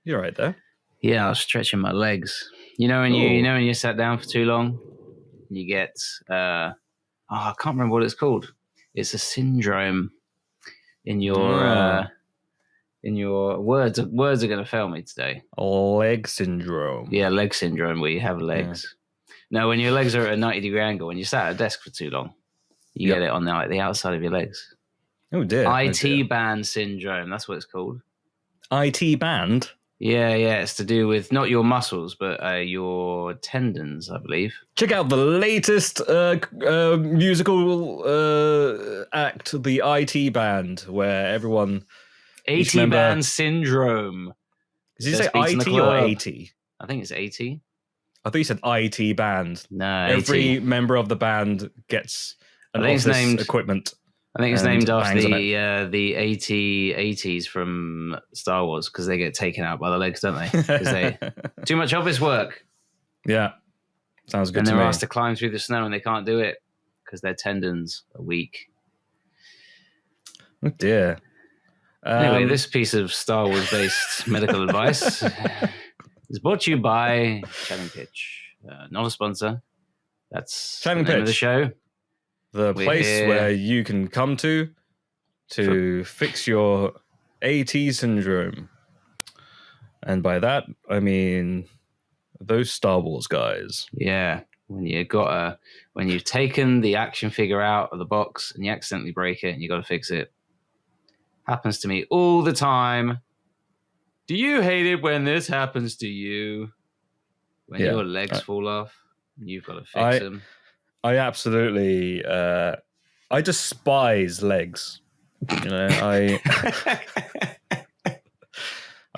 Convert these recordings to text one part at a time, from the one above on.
You're right there. Yeah, I was stretching my legs. You know when you sat down for too long, you get I can't remember what it's called. It's a syndrome in your words. Words are going to fail me today. Leg syndrome. Yeah, leg syndrome, where you have legs. Yeah. No, when your legs are at a 90-degree angle, when you sat at a desk for too long, you get it on the outside of your legs. Oh dear. IT band syndrome. That's what it's called. IT band. Yeah, it's to do with not your muscles, but your tendons, I believe. Check out the latest musical act, the IT band, where everyone... AT band syndrome. Did you say IT or AT? I think it's AT. I thought you said IT band. No, every member of the band gets an office equipment. I think it's named after the AT-ATs from Star Wars because they get taken out by the legs, don't they? Because they too much office work. Yeah, sounds good. And to me. they're asked to climb through the snow and they can't do it because their tendons are weak. Oh dear. Anyway, this piece of Star Wars-based medical advice is brought to you by Chatting Pitch, not a sponsor. That's Chatting the name Pitch. of the show. The place where you can come to fix your AT syndrome. And by that, I mean those Star Wars guys. Yeah. When you've taken the action figure out of the box and you accidentally break it and you got to fix it. Happens to me all the time. Do you hate it when this happens to you? When your legs fall off and you've got to fix them? I absolutely, I despise legs. You know, I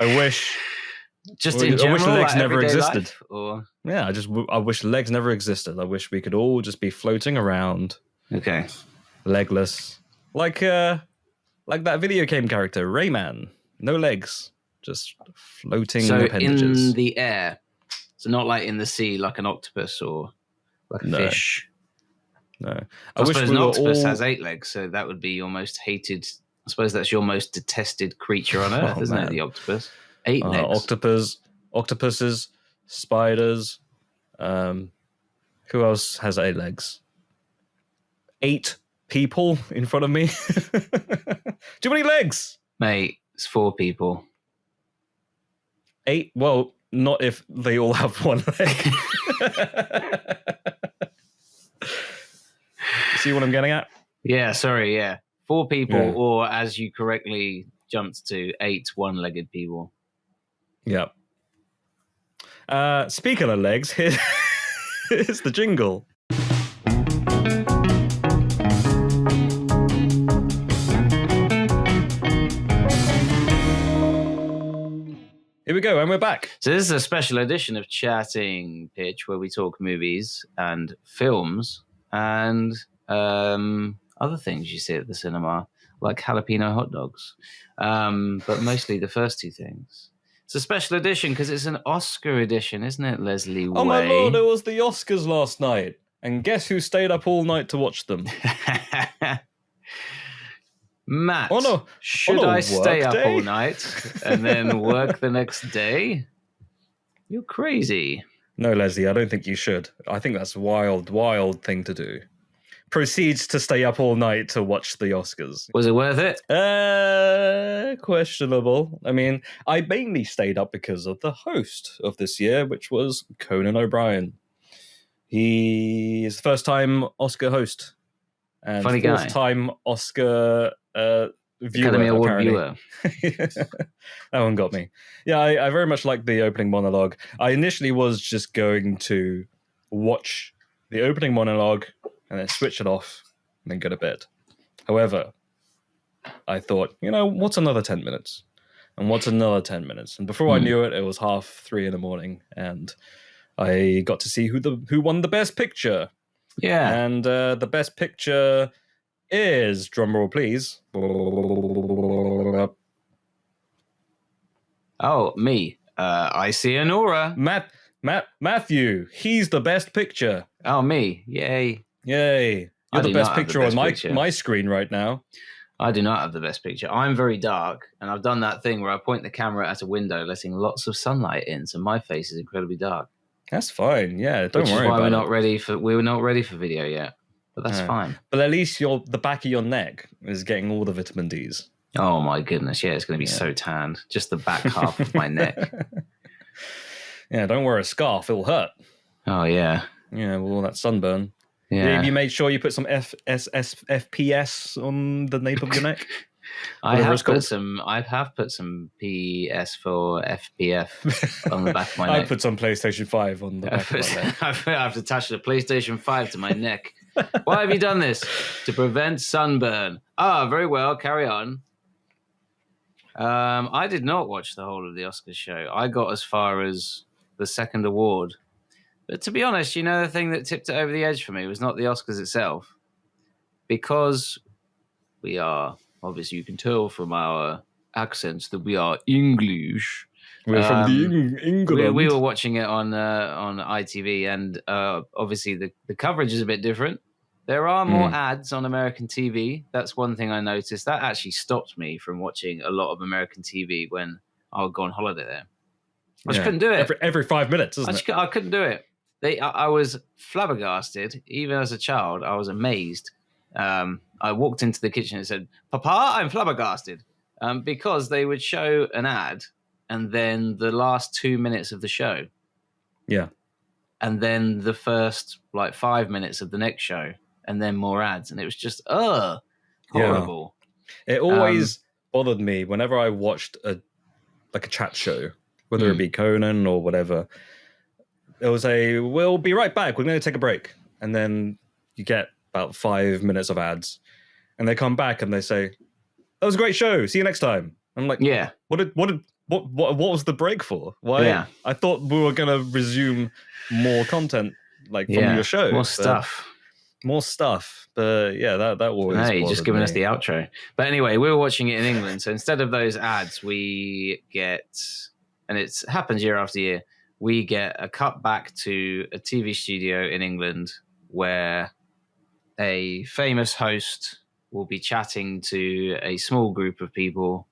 wish. Just in general, I wish legs like never existed. Life, or? Yeah, I wish legs never existed. I wish we could all just be floating around. Okay. Legless, like that video game character Rayman. No legs, just floating appendages. In the air. So not like in the sea, like an octopus or like a fish. No. I suppose an octopus has 8 legs, so that would be your most hated. I suppose that's your most detested creature on Earth, isn't it? The octopus. 8 legs. Octopuses, spiders. Who else has 8 legs? 8 people in front of me. Too many legs, mate. It's 4 people. 8. Well, not if they all have 1 leg. See what I'm getting at? Yeah, sorry, yeah. 4 people, or as you correctly jumped to, 8 one-legged people. Yeah. Speaking of legs, here's the jingle. Here we go, and we're back. So this is a special edition of Chatting Pitch, where we talk movies and films and other things you see at the cinema, like jalapeno hot dogs. But mostly the first 2 things. It's a special edition because it's an Oscar edition, isn't it, Leslie Way? Oh my lord, it was the Oscars last night. And guess who stayed up all night to watch them? Matt, should I stay up all night and then work the next day? You're crazy. No, Leslie, I don't think you should. I think that's a wild thing to do. Proceeds to stay up all night to watch the Oscars. Was it worth it? Questionable. I mean, I mainly stayed up because of the host of this year, which was Conan O'Brien. He is the first-time Oscar host. And funny guy. Fourth-time Oscar viewer, Academy Award apparently. viewer. That one got me. Yeah, I very much liked the opening monologue. I initially was just going to watch the opening monologue and then switch it off and then go to bed. However, I thought, what's another 10 minutes? And what's another 10 minutes? And before I knew it, it was 3:30 in the morning, and I got to see who won the Best Picture. Yeah. And the Best Picture is, drumroll please. Oh, me. I see Anora. Matthew, he's the Best Picture. Oh, me. Yay. You're the best picture on my screen right now. I do not have the best picture. I'm very dark, and I've done that thing where I point the camera at a window, letting lots of sunlight in, so my face is incredibly dark. That's fine. Yeah, don't Which worry is why about we're not ready for video yet. But that's fine. But at least the back of your neck is getting all the vitamin D's. Oh my goodness, yeah, it's going to be so tanned. Just the back half of my neck. Yeah, don't wear a scarf; it'll hurt. Oh yeah. Yeah, with all that sunburn. Yeah. Have you made sure you put some FPS on the nape of your neck? I have put some PS for FPF on the back of my neck. I put some PlayStation 5 on the back of my neck. I've attached a PlayStation 5 to my neck. Why have you done this? To prevent sunburn. Ah, very well. Carry on. I did not watch the whole of the Oscars show. I got as far as the second award. But to be honest, the thing that tipped it over the edge for me was not the Oscars itself. Because we are, obviously you can tell from our accents that we are English. We're from the England. We were watching it on ITV, and obviously the coverage is a bit different. There are more ads on American TV. That's one thing I noticed. That actually stopped me from watching a lot of American TV when I would go on holiday there. I just couldn't do it. Every 5 minutes, isn't it? I couldn't do it. I was flabbergasted. Even as a child, I was amazed. I walked into the kitchen and said, "Papa, I'm flabbergasted," because they would show an ad and then the last 2 minutes of the show. Yeah. And then the first 5 minutes of the next show, and then more ads. And it was just, horrible. Yeah. It always bothered me whenever I watched a chat show, whether it be Conan or whatever. It was we'll be right back. We're going to take a break. And then you get about 5 minutes of ads. And they come back and they say, "That was a great show. See you next time." I'm like, yeah. What was the break for? Why? Yeah. I thought we were going to resume more content from your show. More stuff. But yeah, that always. No, you're just giving us the outro. But anyway, we were watching it in England. So instead of those ads, we get, and it happens year after year, we get a cut back to a TV studio in England where a famous host will be chatting to a small group of people.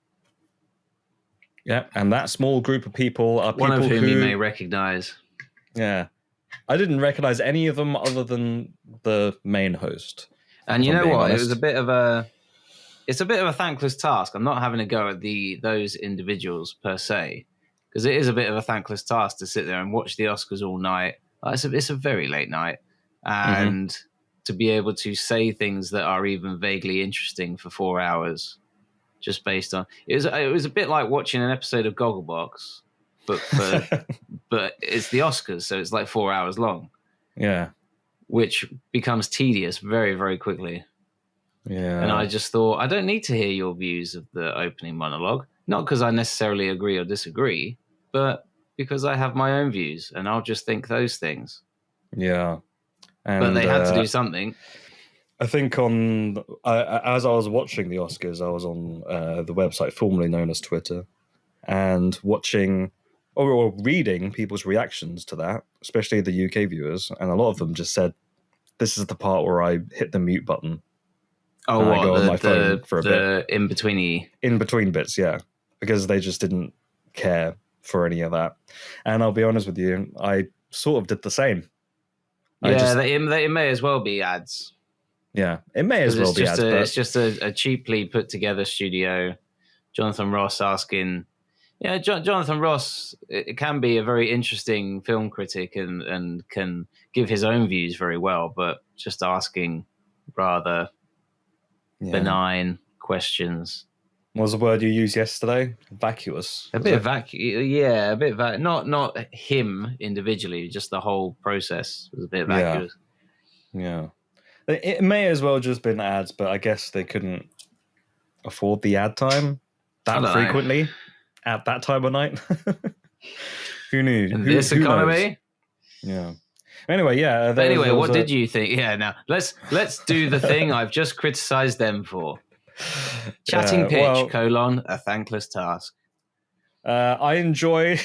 Yeah, and that small group of people are people one of whom who you may recognize. Yeah, I didn't recognize any of them other than the main host. And you know what? Honest. It's a bit of a thankless task. I'm not having a go at those individuals per se, because it is a bit of a thankless task to sit there and watch the Oscars all night. It's a very late night, and to be able to say things that are even vaguely interesting for 4 hours, just based on it was a bit like watching an episode of Gogglebox, but but it's the Oscars, so it's 4 hours long. Yeah, which becomes tedious very, very quickly. Yeah, and I just thought I don't need to hear your views of the opening monologue, not because I necessarily agree or disagree, but because I have my own views and I'll just think those things. Yeah. But they had to do something. I think as I was watching the Oscars, I was on the website formerly known as Twitter, and watching or reading people's reactions to that, especially the UK viewers, and a lot of them just said, "This is the part where I hit the mute button." Oh, I go on my phone for a bit. In between bits, yeah, because they just didn't care for any of that. And I'll be honest with you, I sort of did the same. Yeah, it may as well be ads. Yeah, it may as well be ads. It's just a cheaply put together studio. Jonathan Ross asking, Jonathan Ross, it can be a very interesting film critic and can give his own views very well, but just asking rather benign questions. What was the word you used yesterday? Vacuous. A bit vacuous. Not him individually, just the whole process was a bit vacuous. Yeah. It may as well just been ads, but I guess they couldn't afford the ad time that frequently at that time of night. Who knew? In this economy? Knows? Yeah. Anyway, yeah. What did you think? Yeah, now let's do the thing I've just criticized them for. Chatting pitch, a thankless task. I enjoyed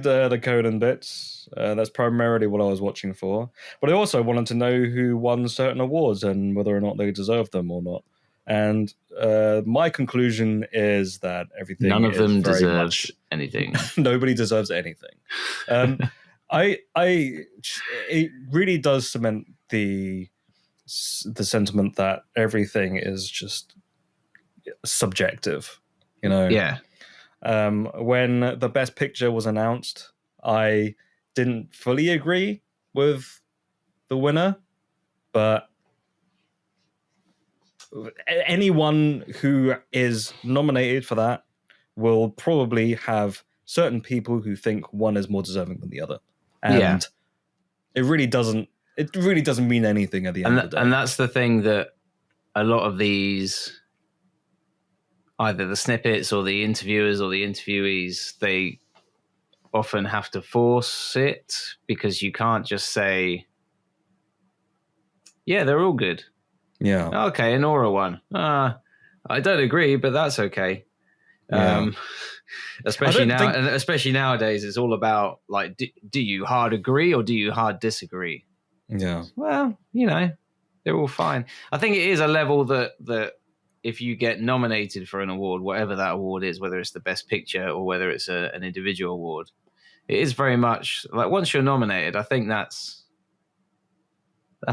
the Conan bits. That's primarily what I was watching for. But I also wanted to know who won certain awards and whether or not they deserved them or not. And my conclusion is that everything None of them very deserves much anything. nobody deserves anything. It really does cement the sentiment that everything is just subjective. You know, Yeah. When the Best Picture was announced, I didn't fully agree with the winner, but anyone who is nominated for that will probably have certain people who think one is more deserving than the other, and it really doesn't mean anything at the end of the day. And that's the thing, that a lot of these, either the snippets or the interviewers or the interviewees, they often have to force it, because you can't just say, yeah, they're all good. Yeah. Okay, Nora won. I don't agree, but that's okay. Yeah. Especially nowadays, it's all about, like, do you hard agree or do you hard disagree? Yeah. Well, they're all fine. I think it is a level that if you get nominated for an award, whatever that award is, whether it's the Best Picture or whether it's an individual award, it is very much like, once you're nominated, I think that's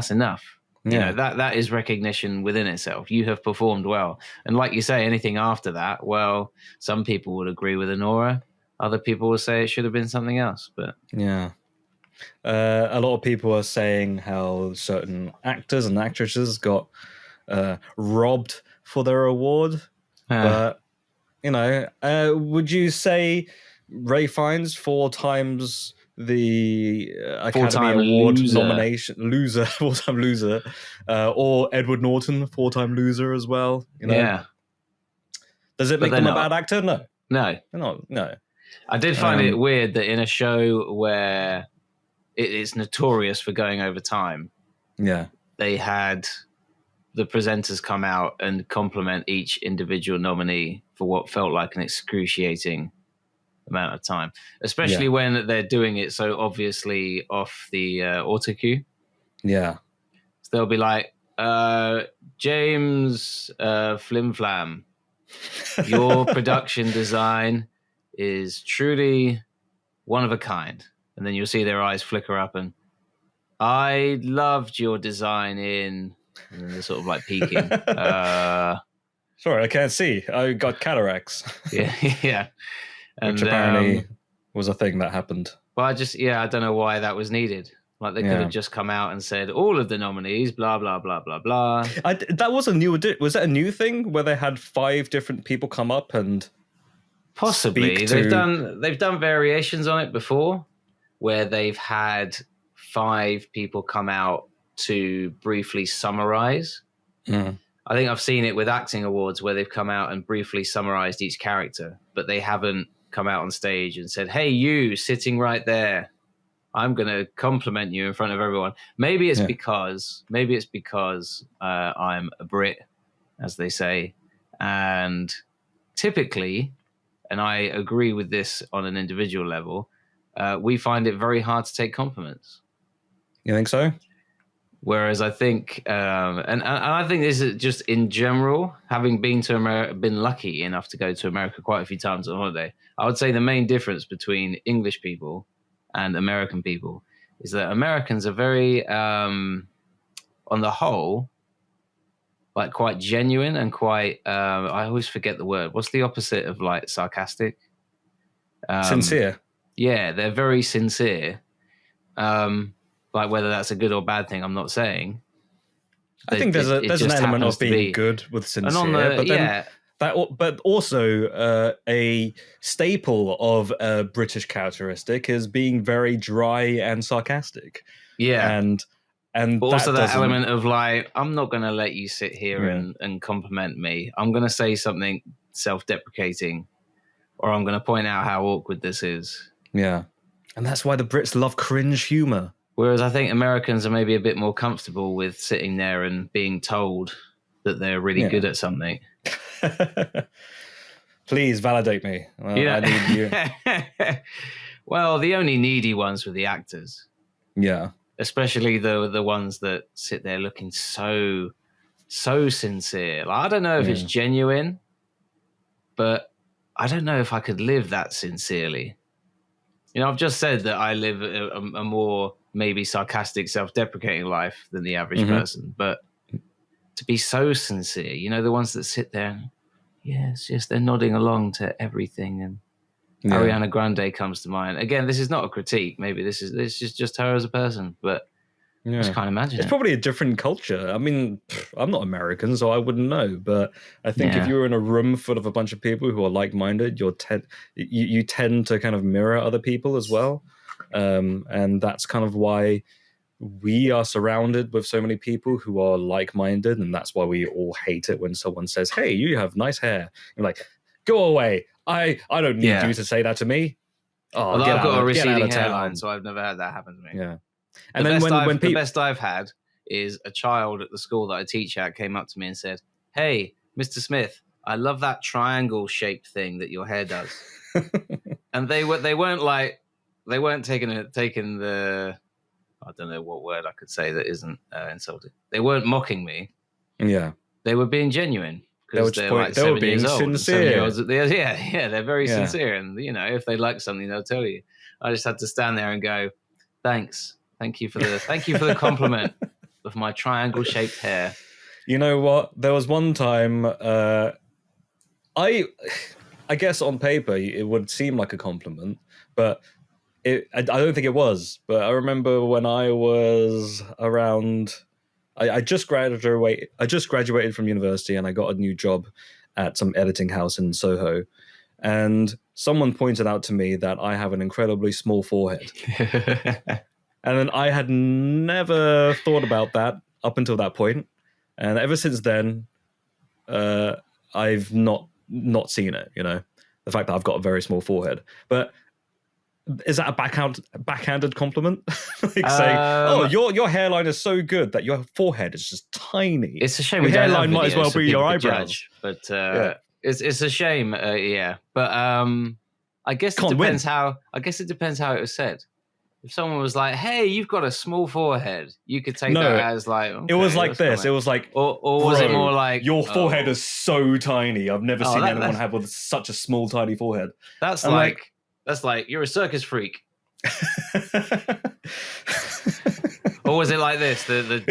enough. Yeah. That is recognition within itself. You have performed well. And like you say, anything after that, well, some people would agree with Nora. Other people will say it should have been something else. But yeah. A lot of people are saying how certain actors and actresses got robbed for their award. But, would you say Ray Fiennes 4 times the Academy Award loser, 4-time loser, or Edward Norton 4-time loser as well? Yeah. Does it make them a bad actor? No. No. No. I did find it weird that in a show where it's notorious for going over time, they had the presenters come out and compliment each individual nominee for what felt like an excruciating amount of time, especially when they're doing it so obviously off the auto cue. Yeah. So they'll be like, James Flim Flam, your production design is truly one of a kind. And then you'll see their eyes flicker up and, I loved your design in, and then they're sort of like peeking. Sorry, I can't see. I got cataracts. Yeah. And, which apparently was a thing that happened. But I don't know why that was needed. Like, they could have just come out and said, all of the nominees, blah, blah, blah, blah, blah. That was was that a new thing where they had 5 different people come up and possibly they've done variations on it before, where they've had 5 people come out to briefly summarize. I think I've seen it with acting awards where they've come out and briefly summarized each character, but they haven't come out on stage and said, hey, you sitting right there, I'm going to compliment you in front of everyone. Maybe it's because I'm a Brit, as they say. And typically, and I agree with this on an individual level, we find it very hard to take compliments. You think so? Whereas I think, and I think this is just in general, having been to America, been lucky enough to go to America quite a few times on holiday, I would say the main difference between English people and American people is that Americans are very, on the whole, like quite genuine and quite, I always forget the word. What's the opposite of like sarcastic? Sincere. Yeah, they're very sincere. Like whether that's a good or bad thing, I'm not saying. I think there's an element of being good with sincere, but also a staple of a British characteristic is being very dry and sarcastic. Yeah, and but also that element of like, I'm not going to let you sit here and compliment me. I'm going to say something self-deprecating, or I'm going to point out how awkward this is. Yeah, and that's why the Brits love cringe humor. Whereas I think Americans are maybe a bit more comfortable with sitting there and being told that they're really good at something. Please validate me. I need you. Well, the only needy ones were the actors. Yeah. Especially the ones that sit there looking so so sincere. Like, I don't know if it's genuine, but I don't know if I could live that sincerely. You know, I've just said that I live a more maybe sarcastic, self-deprecating life than the average person, but to be so sincere, you know, the ones that sit there and, yes, they're nodding along to everything, and Ariana Grande comes to mind. Again, this is not a critique. Maybe this is just her as a person, but I just can't imagine it's probably a different culture. I mean, I'm not American, so I wouldn't know. But I think if you were in a room full of a bunch of people who are like-minded, you tend to kind of mirror other people as well. And that's kind of why we are surrounded with so many people who are like-minded, and that's why we all hate it when someone says, "Hey, you have nice hair." You're like, "Go away. I don't need you to say that to me." Oh, Although I've got a receding hairline, so I've never had that happen to me. Yeah. And then when the best I've had is a child at the school that I teach at came up to me and said, "Hey, Mr. Smith, I love that triangle-shaped thing that your hair does." And they weren't taking the, I don't know what word I could say that isn't insulting. They weren't mocking me. Yeah. They were being genuine. They were being sincere. They're very sincere. And, you know, if they like something, they'll tell you. I just had to stand there and go, thanks. Thank you for the compliment of my triangle-shaped hair. You know what? There was one time, I guess on paper it would seem like a compliment, but I don't think it was. But I remember when I was around, I just graduated from university, and I got a new job at some editing house in Soho, and someone pointed out to me that I have an incredibly small forehead. And then I had never thought about that up until that point. And ever since then, I've not seen it, you know, the fact that I've got a very small forehead. But is that a backhanded compliment? Like saying, "Oh, your hairline is so good that your forehead is just tiny." It's a shame. Your hairline might as well be your eyebrows. But it's a shame. But I guess it depends how it was said. If someone was like, "Hey, you've got a small forehead," you could take that as like, okay, it was like this. It was like, or was it more like, "Your forehead is so tiny. I've never seen anyone have with such a small, tiny forehead." That's like you're a circus freak. Or was it like this? The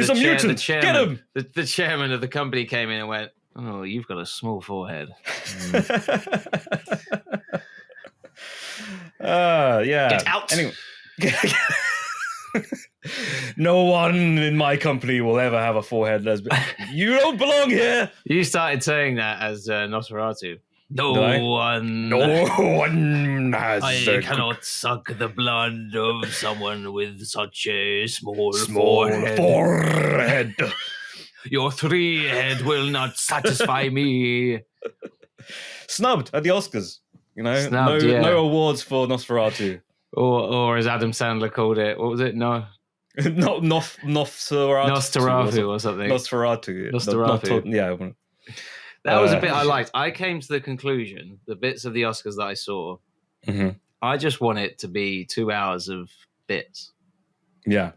chairman of the company came in and went, "Oh, you've got a small forehead." Get out. Anyway. No one in my company will ever have a forehead lesbian. You don't belong here. You started saying that as Nosferatu. No one has. I cannot suck the blood of someone with such a small forehead. Your 3-head will not satisfy me. Snubbed at the Oscars. You know, no awards for Nosferatu. Or as Adam Sandler called it, what was it? No. Not Nosferatu or something. Nosferatu. Yeah. That was a bit I liked. I came to the conclusion, the bits of the Oscars that I saw, I just want it to be 2 hours of bits. Yeah.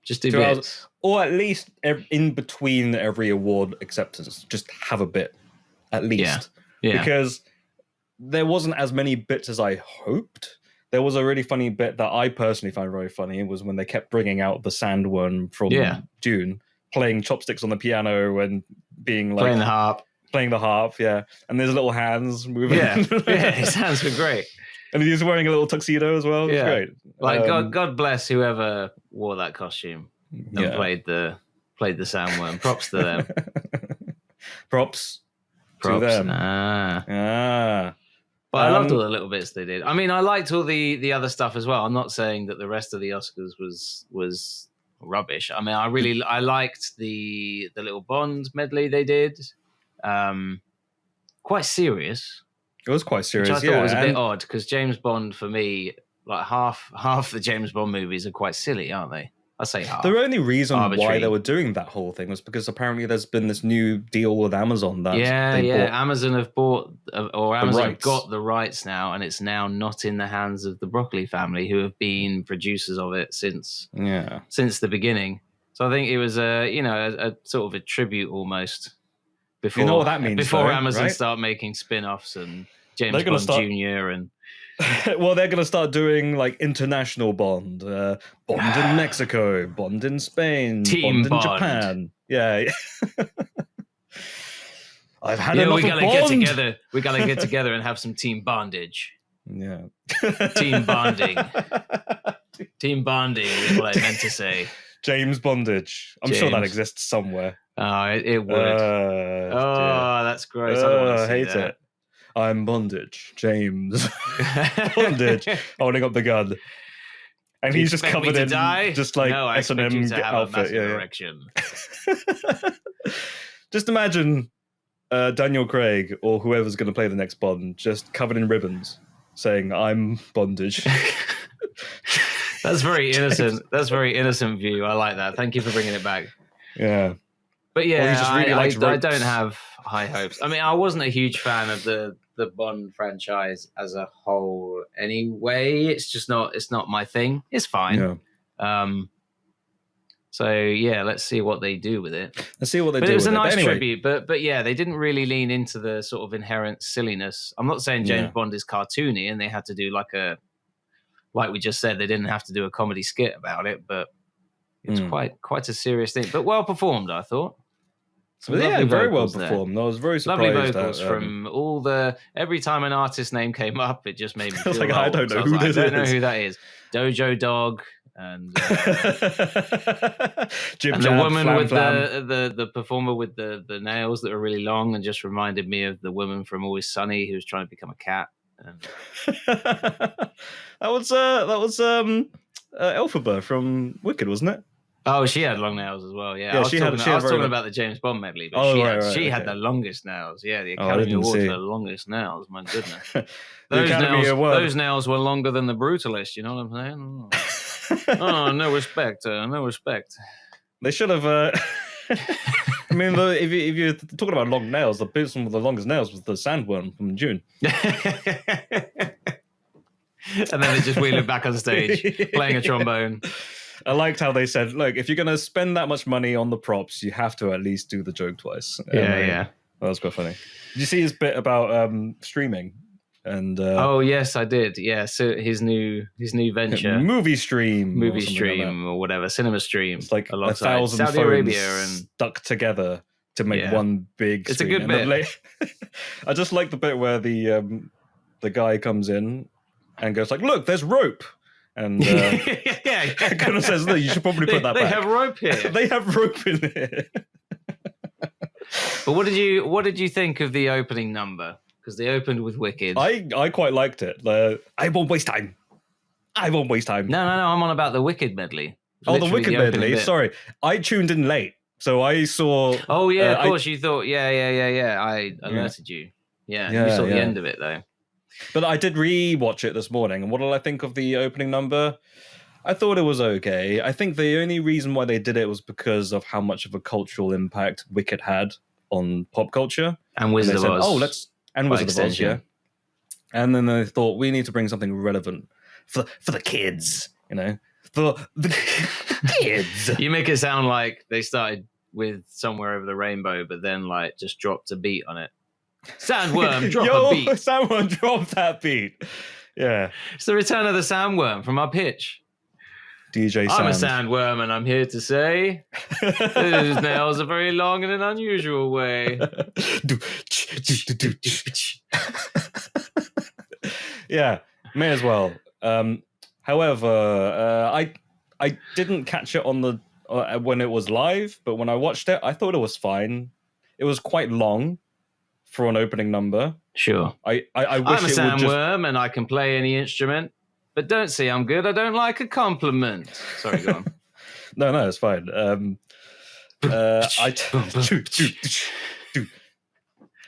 Just do 2 bits. Hours, or at least in between every award acceptance, just have a bit, at least. Yeah. Because there wasn't as many bits as I hoped. There was a really funny bit that I personally found very funny. It was when they kept bringing out the sandworm from Dune, playing chopsticks on the piano and being like... Playing the harp, yeah. And there's little hands moving. Yeah, his hands were great. And he was wearing a little tuxedo as well. It was great. Like, God bless whoever wore that costume and played the sandworm. Props to them. Props to them. But I loved all the little bits they did. I mean, I liked all the other stuff as well. I'm not saying that the rest of the Oscars was rubbish. I mean, I liked the little Bond medley they did. Quite serious. It was quite serious, which I thought was a bit odd, because James Bond, for me, like half the James Bond movies are quite silly, aren't they? I say half. The only reason why they were doing that whole thing was because apparently there's been this new deal with Amazon that Amazon have bought, or Amazon got the rights now, and it's now not in the hands of the Broccoli family, who have been producers of it since the beginning. So I think it was a sort of a tribute almost. Before, you know what that means, before though, Amazon right? start making spin-offs and James They're gonna Bond start- Jr. and well, they're going to start doing like international Bond, Bond in Mexico, Bond in Spain, Team Bond in Bond. Japan. Yeah. I've had we enough of gotta Bond. get together. We gotta get together and have some team bondage. Yeah. Team bonding. Team bonding is what I meant to say. James Bondage. I'm sure that James. exists somewhere. Oh, it would. That's gross. I don't want to see hate that. it. I'm Bondage. James Bondage holding up the gun. And Do you he's just expect me covered to in die? just like No, I S&M expect you to have a outfit. massive Yeah. erection. Just imagine Daniel Craig or whoever's going to play the next Bond just covered in ribbons saying, I'm Bondage. That's very innocent. That's very innocent view. I like that. Thank you for bringing it back. Yeah. But yeah, Or he just really likes I ropes. don't have high hopes. I mean, I wasn't a huge fan of the Bond franchise as a whole anyway. It's not my thing. It's fine. Yeah. So yeah, let's see what they do with it. Let's see what they But do it was with a nice But anyway, tribute. But yeah, they didn't really lean into the sort of inherent silliness. I'm not saying James Yeah. Bond is cartoony and they had to do like we just said, they didn't have to do a comedy skit about it, but it's quite a serious thing. But well performed, I thought. Some yeah, lovely very well vocals there. performed. I was very Lovely surprised. vocals from all the. Every time an artist's name came up, it just made me I feel was like, old. I don't know So was who like, this I don't know is. who that is. Dojo Dog and Jib and Jab, the woman Flam, with Flam. the performer with the nails that are really long and just reminded me of the woman from Always Sunny who was trying to become a cat. And that was Elphaba from Wicked, wasn't it? oh, she had long nails as well. Yeah, Yeah, I was she had talking very long- about the James Bond medley, but Oh, she right, had okay. the longest nails. Yeah, the Oh, I Academy didn't Award see. for the longest nails. My goodness, The those Academy nails, Award. those nails were longer than the Brutalist. You know what I'm saying? Oh, no respect. No respect. They should have. I mean, if you're talking about long nails, the person with the longest nails was the Sandworm from June. And then they just wheel it back on stage, playing a trombone. I liked how they said, look, if you're going to spend that much money on the props, you have to at least do the joke twice. Yeah. That was quite funny. Did you see his bit about streaming? And Oh yes, I did. Yeah, so his new venture, movie stream or something like that. or whatever, cinema stream. It's like alongside 1,000 Saudi phones Arabia and stuck together to make Yeah. one big It's a screen. good And then I just like the bit where the guy comes in and goes like, look, there's rope. And yeah. Conan says, look, you should probably put that They back. have rope here. They have rope in here. But what did you think of the opening number? Because they opened with Wicked. I quite liked it. I won't waste time. I won't waste time. No, I'm on about the Wicked medley. Oh, the Literally Wicked opening medley. bit. Sorry. I tuned in late. So I saw... Oh yeah, of I- course you thought. Yeah. I alerted you. Yeah, you saw the end of it though. But I did re-watch it this morning, and what did I think of the opening number? I thought it was okay. I think the only reason why they did it was because of how much of a cultural impact Wicked had on pop culture. And And Wizard they of said, Oz. and by Wizard of Oz, extension. yeah. And then they thought, we need to bring something relevant for the kids, you know? For the kids. You make it sound like they started with Somewhere Over the Rainbow, but then like just dropped a beat on it. Sandworm, drop a beat. Someone drop that beat. Yeah. It's the return of the sandworm from our pitch. DJ I'm a Sand. sandworm, and I'm here to say his nails are very long in an unusual way. Yeah, may as well. However, I didn't catch it on the when it was live, but when I watched it, I thought it was fine. It was quite long for an opening number. Sure. I wish I'm a it would just. sandworm, and I can play any instrument. But don't say I'm good. I don't like a compliment. Sorry, go on. No, it's fine.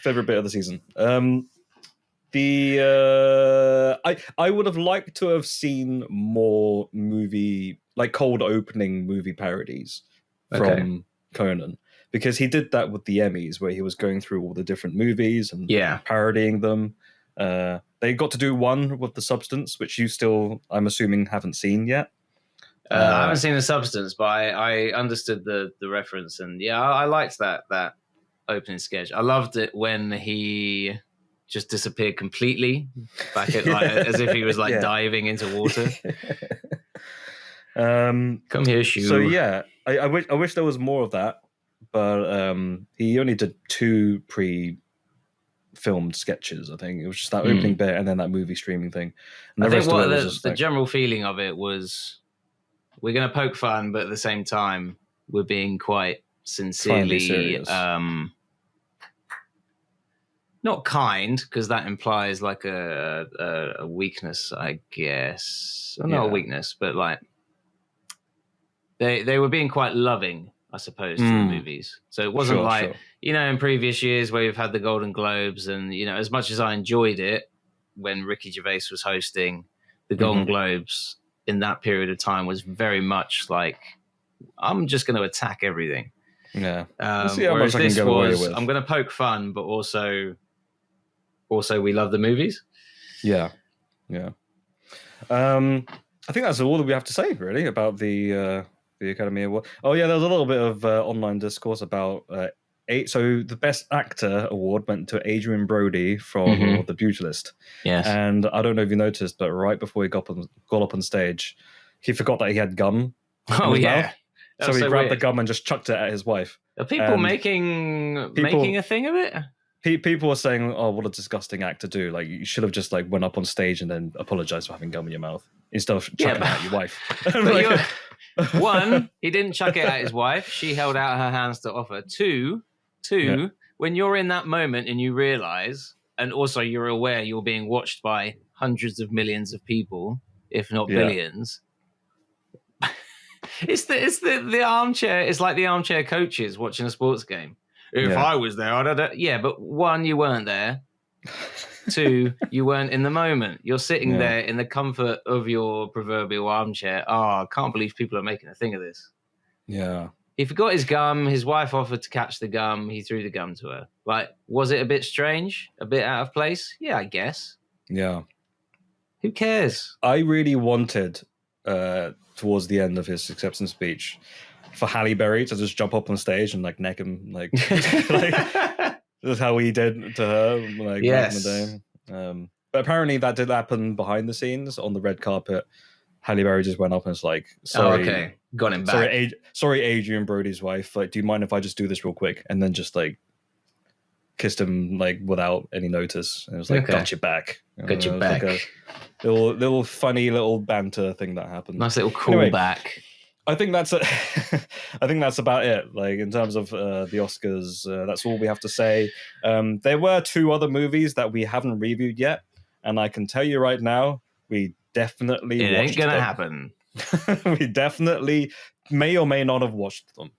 Favorite bit of the season. I would have liked to have seen more movie, like cold opening movie parodies from Conan, because he did that with the Emmys, where he was going through all the different movies and parodying them. They got to do one with The Substance, which you still, I'm assuming, haven't seen yet. I haven't seen The Substance, but I understood the reference, and yeah, I liked that opening sketch. I loved it when he just disappeared completely back at like as if he was like diving into water. Come here, Shoe. So yeah, I wish there was more of that, but he only did 2 pre-filmed sketches. I think it was just that opening bit and then that movie streaming thing. And I think what the general feeling of it was, we're going to poke fun, but at the same time, we're being quite sincerely, not kind, because that implies like a weakness, I guess. Well, not a weakness, but like they were being quite loving, I suppose, to the movies. So it wasn't in previous years where you've had the Golden Globes, and as much as I enjoyed it when Ricky Gervais was hosting, the Golden Globes in that period of time was very much like, I'm just going to attack everything. Yeah. Whereas this was, I'm going to poke fun, but also we love the movies. Yeah. Yeah. I think that's all that we have to say, really, about the Academy Award. Oh, yeah, there was a little bit of online discourse about so the Best Actor Award went to Adrian Brody from The Brutalist. Yes. And I don't know if you noticed, but right before he got up on stage, he forgot that he had gum. Oh, yeah. So he grabbed the gum and just chucked it at his wife. Are people making a thing of it? People were saying, "Oh, what a disgusting act to do! Like, you should have just like went up on stage and then apologized for having gum in your mouth instead of chucking it at your wife." One, he didn't chuck it at his wife. She held out her hands to offer. Two, when you're in that moment and you realize, and also you're aware you're being watched by hundreds of millions of people, if not billions. It's the armchair. It's like the armchair coaches watching a sports game. If I was there, I'd but one, you weren't there. Two, you weren't in the moment. You're sitting there in the comfort of your proverbial armchair. Oh, I can't believe people are making a thing of this. Yeah. He forgot his gum. His wife offered to catch the gum. He threw the gum to her. Like, was it a bit strange? A bit out of place? Yeah, I guess. Yeah. Who cares? I really wanted, towards the end of his acceptance speech, for Halle Berry to just jump up on stage and like neck him, like that's how he did to her, like back in the day. But apparently that did happen behind the scenes on the red carpet. Halle Berry just went up and was like, "Sorry, got him back. Sorry, Adrian Brody's wife. Like, do you mind if I just do this real quick?" And then just like kissed him like without any notice. And it was like, "Got you back. Got you back." Like a little funny little banter thing that happened. Nice little callback. Anyway, I think that's I think that's about it. Like in terms of the Oscars, that's all we have to say. There were 2 other movies that we haven't reviewed yet, and I can tell you right now, we definitely it watched ain't gonna them. happen. We definitely may or may not have watched them.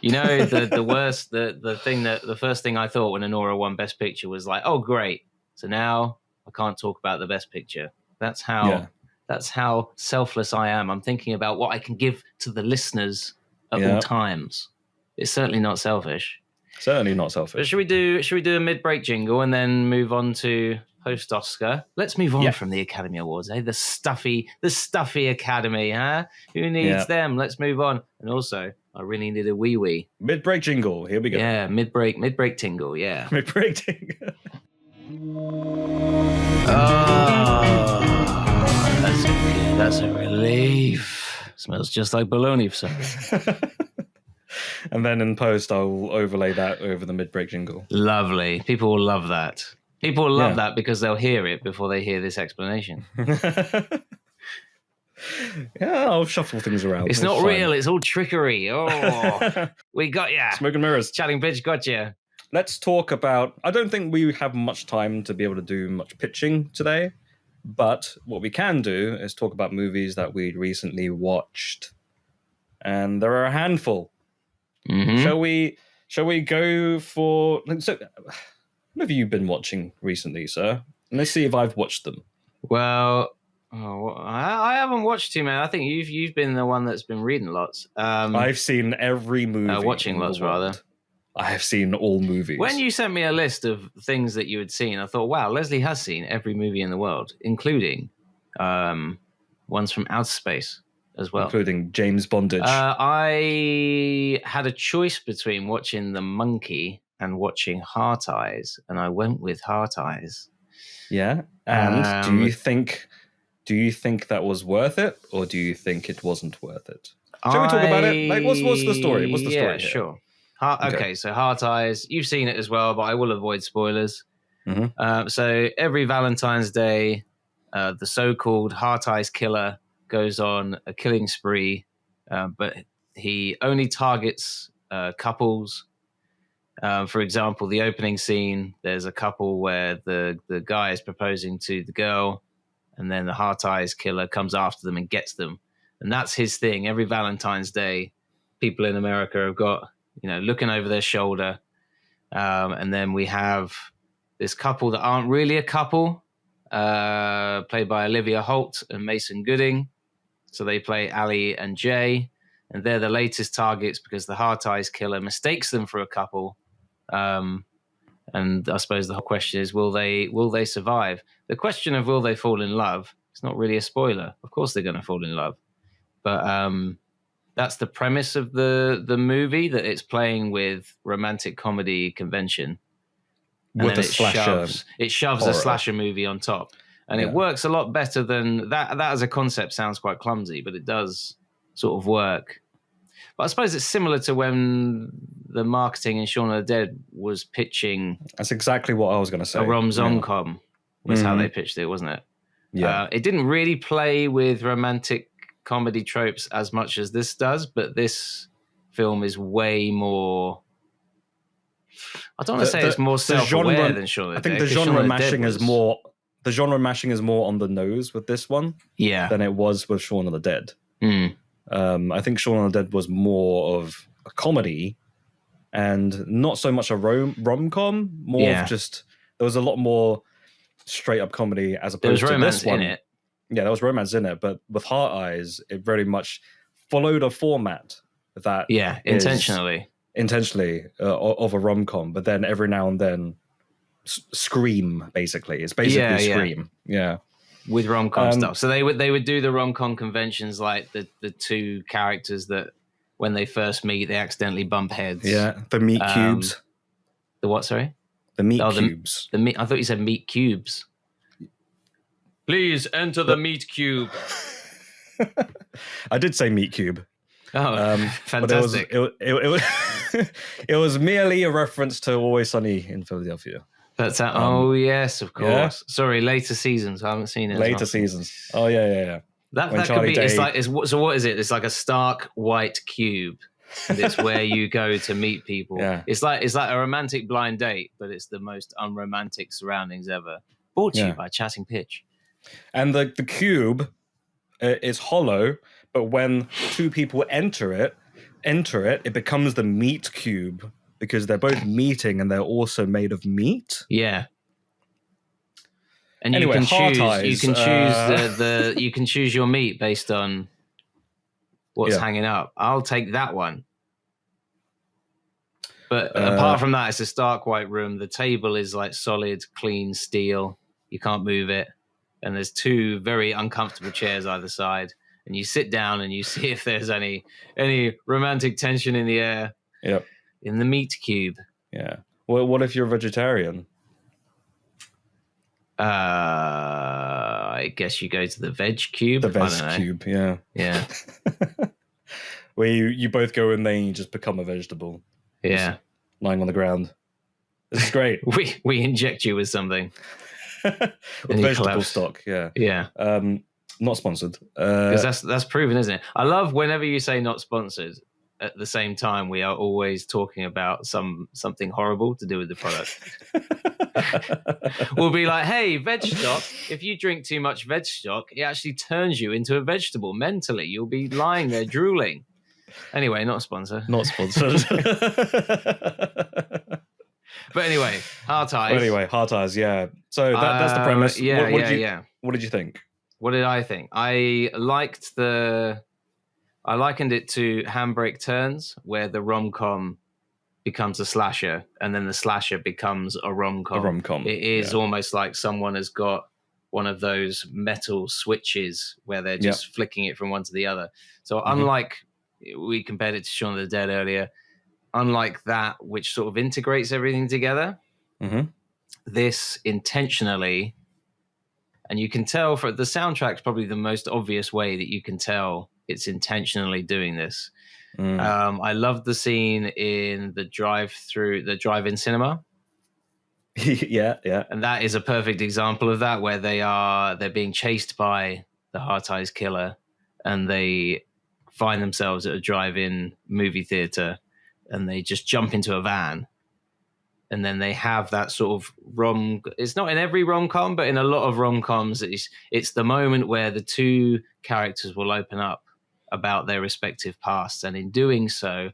The worst, the first thing I thought when Anora won Best Picture was like, oh great, so now I can't talk about the Best Picture. That's how selfless I am. I'm thinking about what I can give to the listeners at all times. It's certainly not selfish. Certainly not selfish. But should we do a mid-break jingle and then move on to post Oscar? Let's move on from the Academy Awards, The stuffy Academy, huh? Who needs them? Let's move on. And also, I really needed a wee. Mid-break jingle. Here we go. Yeah, mid-break tingle. Yeah. Mid-break tingle. That's a relief. Smells just like bologna for some reason. And then in post, I'll overlay that over the mid-break jingle. Lovely. People will love that. People will love that because they'll hear it before they hear this explanation. Yeah, I'll shuffle things around. It's not real. It's all trickery. Oh, we got ya. Smoke and mirrors. Chatting bitch got ya. Let's talk about... I don't think we have much time to be able to do much pitching today. But what we can do is talk about movies that we'd recently watched. And there are a handful. Mm-hmm. Shall we go for... So, what have you been watching recently, sir? And let's see if I've watched them. Well, I haven't watched too many. I think you've been the one that's been reading lots. I've seen every movie. Watching lots, rather. I have seen all movies. When you sent me a list of things that you had seen, I thought, wow, Leslie has seen every movie in the world, including ones from outer space. as well. Including James Bondage. I had a choice between watching The Monkey and watching Heart Eyes, and I went with Heart Eyes. Yeah. And do you think that was worth it, or do you think it wasn't worth it? Shall we talk about it? Like, what's the story? What's the story here? Sure. Okay, so Heart Eyes. You've seen it as well, but I will avoid spoilers. Mm-hmm. So every Valentine's Day, the so-called Heart Eyes killer goes on a killing spree, but he only targets couples. For example, the opening scene, there's a couple where the guy is proposing to the girl, and then the Heart Eyes killer comes after them and gets them. And that's his thing. Every Valentine's Day, people in America have got, looking over their shoulder. And then we have this couple that aren't really a couple, played by Olivia Holt and Mason Gooding. So they play Ali and Jay, and they're the latest targets because the Heart Eyes killer mistakes them for a couple. And I suppose the whole question is, will they survive? The question of will they fall in love, it's not really a spoiler. Of course they're going to fall in love. But that's the premise of the movie, that it's playing with romantic comedy convention. And With a slasher. It shoves horror. a slasher movie on top. And it works a lot better than that. That as a concept sounds quite clumsy, but it does sort of work. But I suppose it's similar to when the marketing in Shaun of the Dead was pitching. That's exactly what I was going to say. A rom-com was how they pitched it, wasn't it? Yeah. It didn't really play with romantic comedy tropes as much as this does, but this film is way more. I don't want to say it's more self-aware than Shaun of the Dead. I think the genre mashing is more. The genre mashing is more on the nose with this one, than it was with Shaun of the Dead. I think Shaun of the Dead was more of a comedy, and not so much a rom-com. More of just there was a lot more straight up comedy as opposed to this one. In it. Yeah, there was romance in it, but with Heart Eyes, it very much followed a format that intentionally of a rom-com, but then every now and then Scream, basically. It's basically Scream. Yeah. With rom-com stuff. So they would do the rom-com conventions, like the two characters that when they first meet, they accidentally bump heads. Yeah, the meat cubes. The what, sorry? The meat cubes. The meat. I thought you said meat cubes. Please enter the meat cube. I did say meat cube. Oh, fantastic. But it was merely a reference to Always Sunny in Philadelphia. That's yes, of course. Yeah. Sorry, later seasons. I haven't seen it. Later seasons. Oh yeah. That could be. So what is it? It's like a stark white cube, and it's where you go to meet people. Yeah. It's like a romantic blind date, but it's the most unromantic surroundings ever. Brought to you by Chatting Pitch. And the cube is hollow, but when two people enter it, it becomes the meat cube because they're both meeting and they're also made of meat. Yeah. And anyway, you can choose your meat based on what's hanging up. I'll take that one. But apart from that, it's a stark white room. The table is like solid, clean steel. You can't move it. And there's two very uncomfortable chairs either side. And you sit down and you see if there's any romantic tension in the air. Yep. In the meat cube. Yeah. Well, what if you're a vegetarian? I guess you go to the veg cube. The veg cube, yeah. Yeah. Where you both go in there and you just become a vegetable. Yeah. Just lying on the ground. This is great. we inject you with something. With vegetable stock, yeah. Yeah. Not sponsored. Because that's proven, isn't it? I love whenever you say not sponsored, at the same time we are always talking about something horrible to do with the product. We'll be like, hey, veg stock, if you drink too much veg stock, it actually turns you into a vegetable mentally. You'll be lying there drooling. Anyway, not a sponsor. Not sponsored. But anyway, Heart Eyes. Yeah. So that's the premise. Yeah. What did you think? What did I think? I likened it to Handbrake Turns, where the rom-com becomes a slasher, and then the slasher becomes a rom-com. A rom-com. It is almost like someone has got one of those metal switches where they're just flicking it from one to the other. So unlike we compared it to Shaun of the Dead earlier, unlike that, which sort of integrates everything together, this intentionally, and you can tell for the soundtrack's probably the most obvious way that you can tell it's intentionally doing this. I love the scene in the drive-in cinema. Yeah. And that is a perfect example of that, where they're being chased by the Heart Eyes killer, and they find themselves at a drive-in movie theater, and they just jump into a van. And then they have that sort of it's not in every rom-com, but in a lot of rom-coms, it's the moment where the two characters will open up about their respective pasts. And in doing so,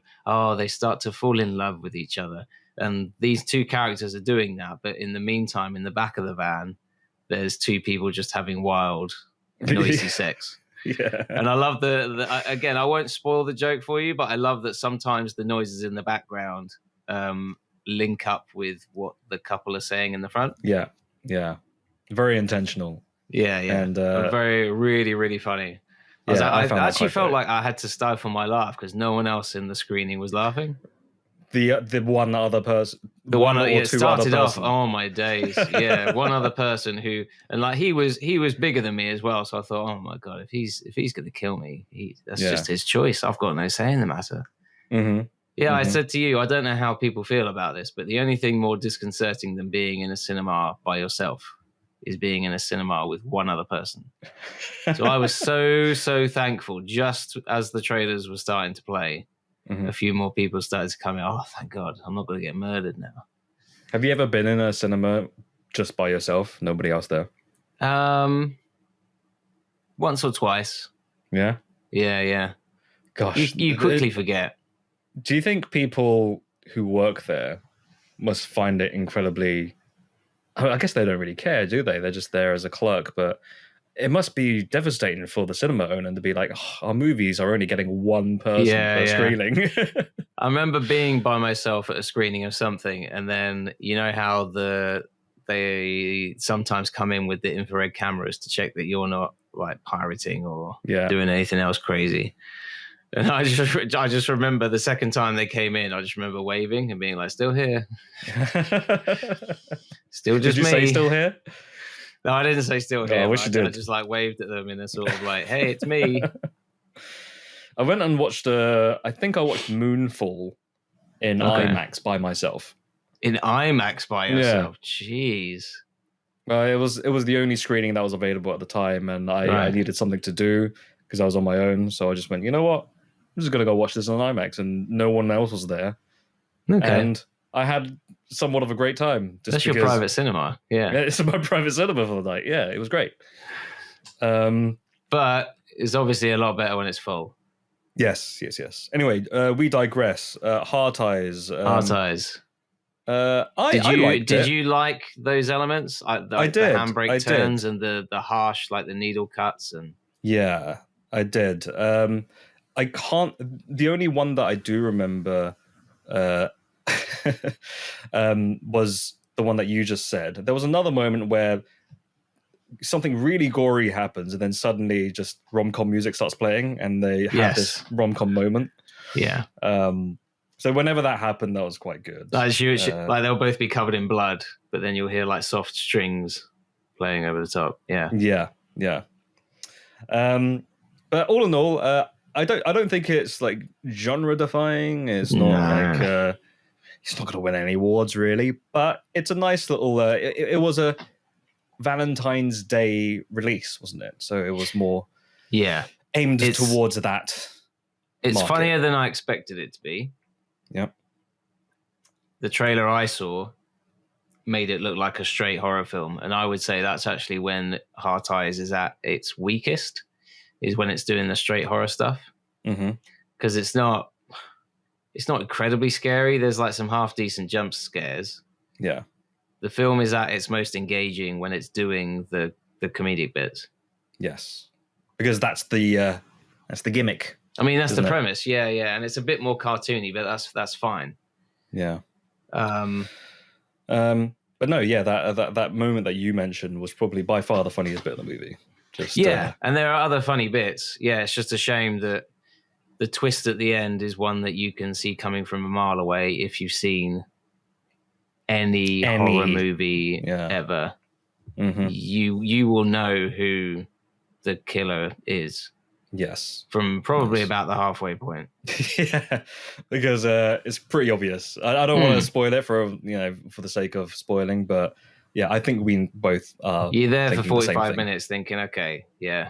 they start to fall in love with each other. And these two characters are doing that. But in the meantime, in the back of the van, there's two people just having wild, noisy sex. Yeah. And I love again, I won't spoil the joke for you, but I love that sometimes the noises in the background link up with what the couple are saying in the front. Yeah. Very intentional. Yeah. And very, really, really funny. I actually felt like I had to stifle my laugh because no one else in the screening was laughing. The one other person, it started off. Oh my days! Yeah, one other person who, and like he was bigger than me as well. So I thought, oh my god, if he's going to kill me, that's just his choice. I've got no say in the matter. Yeah, I said to you, I don't know how people feel about this, but the only thing more disconcerting than being in a cinema by yourself is being in a cinema with one other person. So I was so thankful. Just as the trailers were starting to play, a few more people started to come in. Oh, thank God, I'm not going to get murdered now. Have you ever been in a cinema just by yourself, nobody else there? Once or twice. Yeah? Yeah. Gosh. You quickly forget. Do you think people who work there must find it incredibly... I guess they don't really care, do they? They're just there as a clerk, but it must be devastating for the cinema owner to be like, our movies are only getting one person per screening. I remember being by myself at a screening of something, and then you know how they sometimes come in with the infrared cameras to check that you're not like pirating or doing anything else crazy. And I just remember the second time they came in, I just remember waving and being like, still here. Still just me. Did you say still here? No, I didn't say still here. I wish you did. I just like waved at them in a sort of like, hey, it's me. I went and watched, I think I watched Moonfall in IMAX by myself. In IMAX by yourself? Jeez. It was the only screening that was available at the time, and I needed something to do because I was on my own. So I just went, you know what? I'm just going to go watch this on IMAX, and no one else was there. Okay. And I had somewhat of a great time. That's your private cinema. Yeah. It's my private cinema for the night. Yeah, it was great. But it's obviously a lot better when it's full. Yes. Anyway, we digress. Heart Eyes. Heart Eyes. Did you like those elements? I did. The handbrake turns and the harsh, like the needle cuts and. Yeah, I did. I can't. The only one that I do remember was the one that you just said. There was another moment where something really gory happens, and then suddenly just rom-com music starts playing, and they have this rom-com moment. Yeah. So whenever that happened, that was quite good. Like they'll both be covered in blood, but then you'll hear like soft strings playing over the top. Yeah. Yeah. But all in all, I don't think it's like genre defying. It's not like it's not going to win any awards really, but it's a nice little. It was a Valentine's Day release, wasn't it? So it was more aimed towards that. It's market. Funnier than I expected it to be. Yep. The trailer I saw made it look like a straight horror film, and I would say that's actually when Heart Eyes is at its weakest. Is when it's doing the straight horror stuff, because it's not incredibly scary. There's like some half decent jump scares. Yeah, the film is at its most engaging when it's doing the comedic bits. Yes, because that's the gimmick. I mean, that's the premise. Yeah, and it's a bit more cartoony, but that's fine. Yeah. But But no, yeah, that moment that you mentioned was probably by far the funniest bit of the movie. Just And there are other funny bits. Yeah, it's just a shame that the twist at the end is one that you can see coming from a mile away if you've seen any horror movie ever. Mm-hmm. You will know who the killer is. Yes. From probably about the halfway point. Yeah, because it's pretty obvious. I don't want to spoil it for the sake of spoiling, but yeah, I think we both are. You're there for 45 minutes thinking, okay, yeah.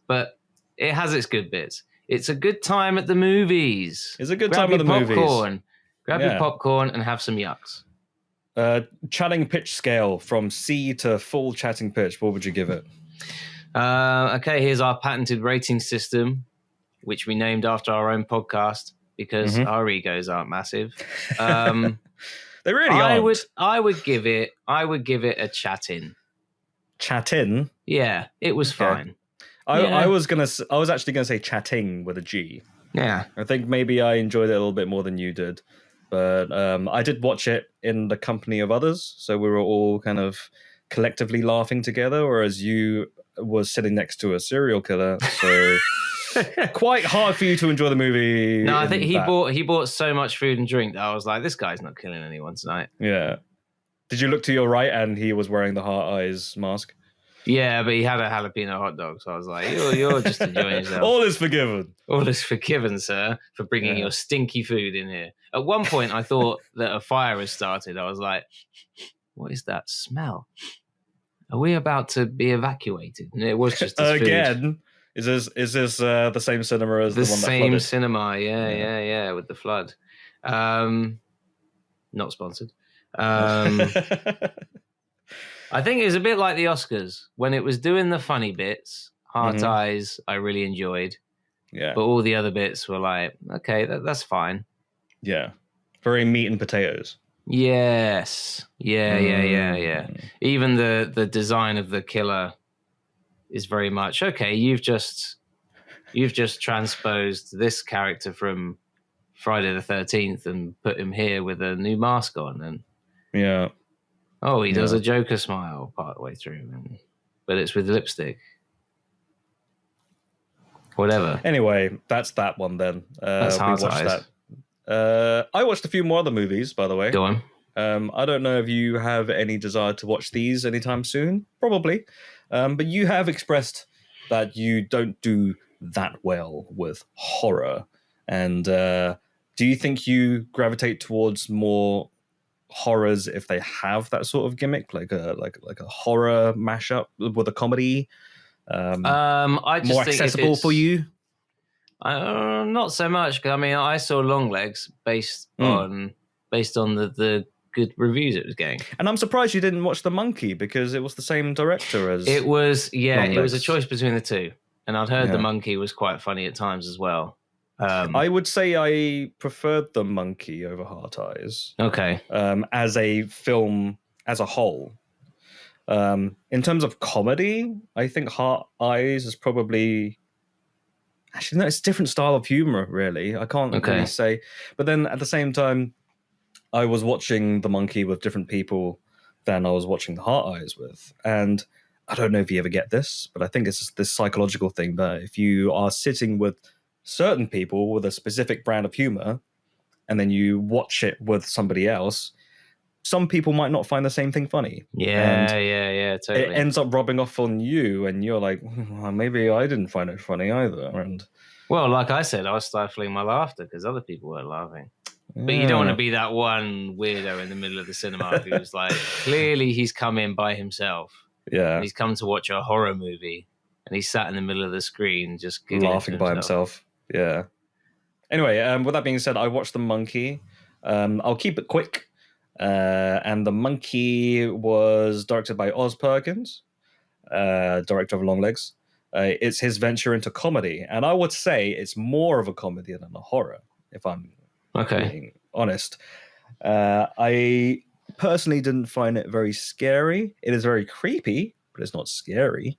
But it has its good bits. It's a good time at the movies. It's a good time at the movies. Grab your popcorn and have some yucks. Chatting pitch scale from C to full chatting pitch. What would you give it? Okay, here's our patented rating system, which we named after our own podcast because our egos aren't massive. They really aren't. I would give it a chat-in. Chat-in? Yeah, it was fine. I was actually gonna say chatting with a G. Yeah. I think maybe I enjoyed it a little bit more than you did. But I did watch it in the company of others, so we were all kind of collectively laughing together, whereas you was sitting next to a serial killer, so quite hard for you to enjoy the movie. No, I think he bought so much food and drink that I was like, this guy's not killing anyone tonight. Yeah. Did you look to your right and he was wearing the heart eyes mask? Yeah, but he had a jalapeno hot dog, so I was like, you're just enjoying yourself. All is forgiven. All is forgiven, sir, for bringing your stinky food in here. At one point, I thought that a fire has started. I was like, what is that smell? Are we about to be evacuated? And it was just again. Is this the same cinema as the one that flooded? The same cinema, yeah, with the flood. Not sponsored. I think it was a bit like the Oscars when it was doing the funny bits. Heart Eyes, I really enjoyed. Yeah, but all the other bits were like, okay, that's fine. Yeah, very meat and potatoes. Yes. Yeah. Even the design of the killer is very much okay. You've just transposed this character from Friday the 13th and put him here with a new mask on, and he does a Joker smile part of the way through, but it's with lipstick. Whatever. Anyway, that's that one then. That's Heart Eyes. I watched a few more other movies, by the way. Go on. I don't know if you have any desire to watch these anytime soon. Probably. But you have expressed that you don't do that well with horror. And do you think you gravitate towards more horrors if they have that sort of gimmick, like a horror mashup with a comedy? I just more think accessible for you? Not so much. I mean, I saw Longlegs based on the good reviews it was getting, and I'm surprised you didn't watch The Monkey because it was the same director as it was. Yeah, Longlegs. It was a choice between the two, and I'd heard The Monkey was quite funny at times as well. I would say I preferred The Monkey over Heart Eyes. Okay, as a film as a whole. In terms of comedy, I think Heart Eyes is probably... Actually, no, it's a different style of humor, really. I can't really say. But then at the same time, I was watching The Monkey with different people than I was watching The Heart Eyes with. And I don't know if you ever get this, but I think it's this psychological thing that if you are sitting with certain people with a specific brand of humor, and then you watch it with somebody else, some people might not find the same thing funny. Yeah, totally. It ends up rubbing off on you, and you're like, well, maybe I didn't find it funny either. And well, like I said, I was stifling my laughter because other people weren't laughing. But you don't want to be that one weirdo in the middle of the cinema who's like, clearly he's come in by himself. Yeah. And he's come to watch a horror movie, and he's sat in the middle of the screen just laughing by himself. Yeah. Anyway, with that being said, I watched The Monkey. I'll keep it quick. And The Monkey was directed by Oz Perkins, director of Longlegs. It's his venture into comedy, and I would say it's more of a comedy than a horror, if I'm being honest. I personally didn't find it very scary. It is very creepy, but it's not scary.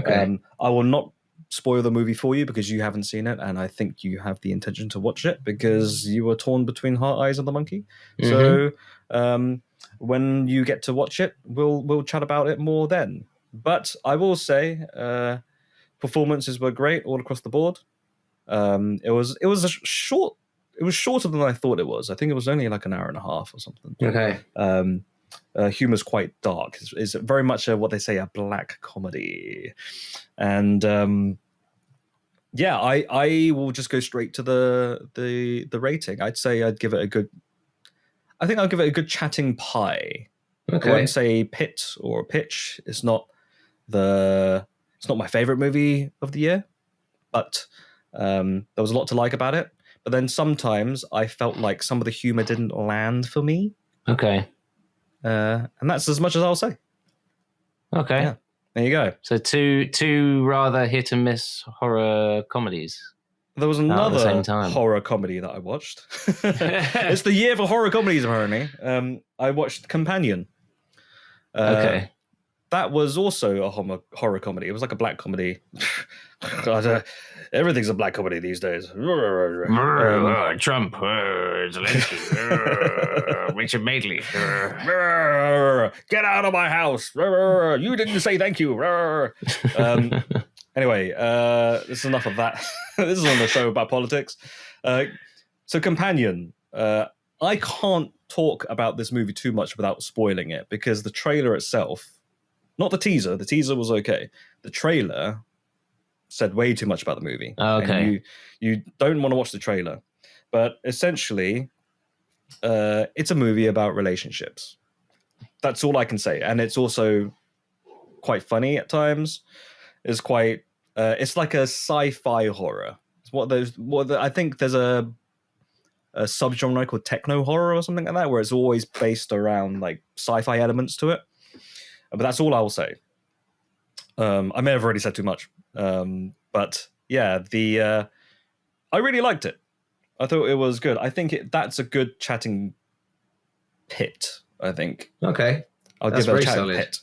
I will not spoil the movie for you because you haven't seen it, and I think you have the intention to watch it because you were torn between Heart Eyes and The Monkey. So when you get to watch it, we'll chat about it more then. But I will say, performances were great all across the board. It was short. It was shorter than I thought it was. I think it was only like an hour and a half or something. Okay. Humor's quite dark. It's very much what they say, a black comedy. And I will just go straight to the rating. I'd say I'd give it a good. I think I'll give it a good chatting pie. Okay. I wouldn't say pit or pitch. It's not my favorite movie of the year, but there was a lot to like about it. But then sometimes I felt like some of the humor didn't land for me. Okay. And that's as much as I'll say. Okay. Yeah. There you go. So two rather hit and miss horror comedies. There was at the another same time. horror comedy that I watched. It's the year for horror comedies, apparently. I watched Companion. Okay. That was also a horror comedy. It was like a black comedy. God, everything's a black comedy these days. Trump, Zelensky, Richard Madeley. Get out of my house. You didn't say thank you. Anyway, this is enough of that. This is on the show about politics. So Companion. I can't talk about this movie too much without spoiling it, because the trailer itself, not the teaser was okay. The trailer said way too much about the movie. Okay. And you don't want to watch the trailer. But essentially, it's a movie about relationships. That's all I can say. And it's also quite funny at times. It's quite it's like a sci-fi horror. It's I think there's a subgenre called techno horror or something like that, where it's always based around like sci-fi elements to it. But that's all I will say. I may have already said too much. But yeah, I really liked it. I thought it was good. I think that's a good chatting pit, I think. Okay. I'll give it a chatting pit.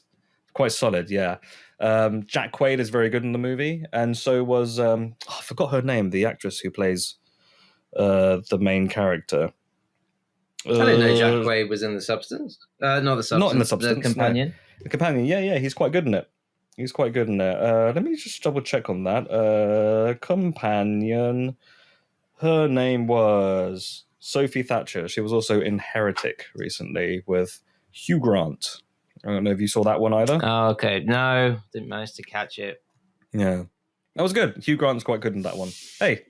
Quite solid, yeah. Jack Quaid is very good in the movie, and so was I forgot her name, the actress who plays the main character. I didn't know Jack Quaid was in The Substance. Not The Substance. Not in The Substance. The Companion. No. The Companion, yeah, he's quite good in it. Let me just double check on that. Companion. Her name was Sophie Thatcher. She was also in Heretic recently with Hugh Grant. I don't know if you saw that one either. Oh, okay. No, didn't manage to catch it. Yeah. That was good. Hugh Grant's quite good in that one. Hey,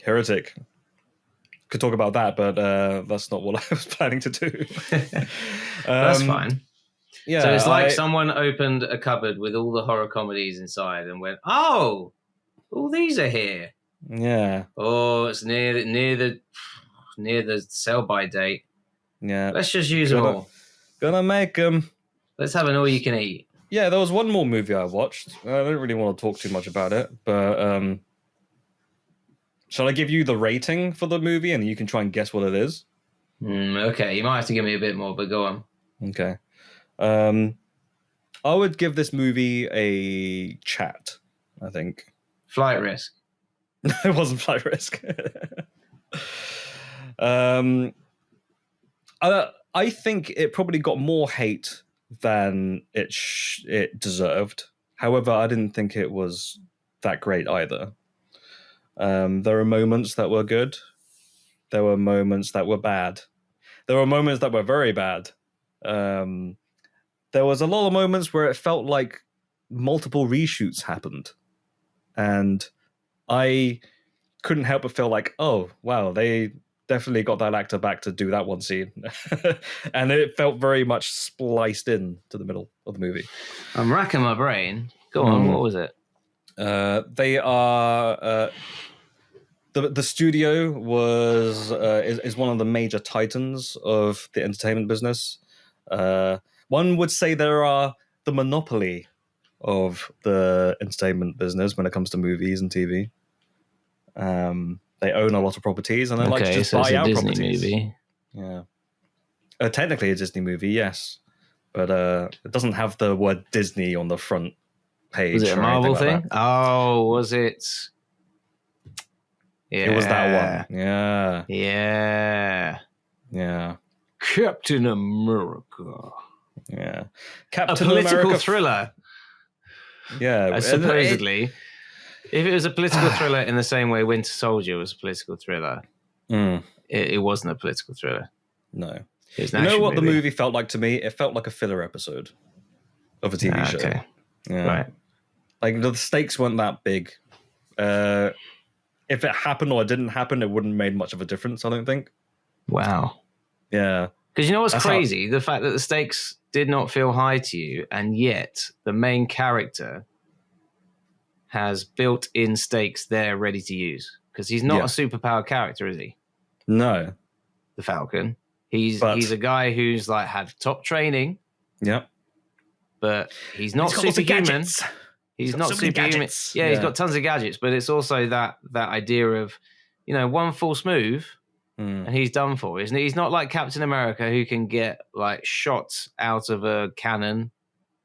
Heretic. Could talk about that, but that's not what I was planning to do. That's fine. Yeah. So it's like someone opened a cupboard with all the horror comedies inside and went, "Oh, all these are here." Yeah. Oh, it's near the sell-by date. Yeah. Let's just use them all. Gonna make them. Let's have an all-you-can-eat. Yeah, there was one more movie I watched. I don't really want to talk too much about it, but shall I give you the rating for the movie and you can try and guess what it is? Okay, you might have to give me a bit more, but go on. Okay. I would give this movie a chat, I think. Flight Risk. It wasn't Flight Risk. I think it probably got more hate than it deserved. However, I didn't think it was that great either. There were moments that were good. There were moments that were bad. There were moments that were very bad. There was a lot of moments where it felt like multiple reshoots happened. And I couldn't help but feel like, oh, wow, they definitely got that actor back to do that one scene. And it felt very much spliced in to the middle of the movie. I'm racking my brain. Go on, what was it? They are... The studio is one of the major titans of the entertainment business. One would say there are the monopoly of the entertainment business when it comes to movies and TV. They own a lot of properties and they like to just buy out Disney properties. Movie. Yeah, technically a Disney movie, yes, but it doesn't have the word Disney on the front page. Was it a Marvel thing? Oh, was it? Yeah, it was that one. Yeah. Yeah. Captain America. Yeah, A Captain political America thriller. Yeah, Supposedly. If it was a political thriller in the same way Winter Soldier was a political thriller, it wasn't a political thriller. No. It was you know what the movie felt like to me? It felt like a filler episode of a TV show. Okay. Yeah. Right. Like the stakes weren't that big. If it happened or it didn't happen, it wouldn't have made much of a difference, I don't think. Wow. Yeah. Because you know what's crazy? The fact that the stakes did not feel high to you, and yet the main character has built-in stakes there ready to use. Because he's not a superpowered character, is he? No. The Falcon. He's a guy who's like had top training. Yeah. But he's not superhuman. He's not superhuman. Yeah, he's got tons of gadgets, but it's also that idea of, one false move and he's done for, isn't he? He's not like Captain America who can get like shots out of a cannon.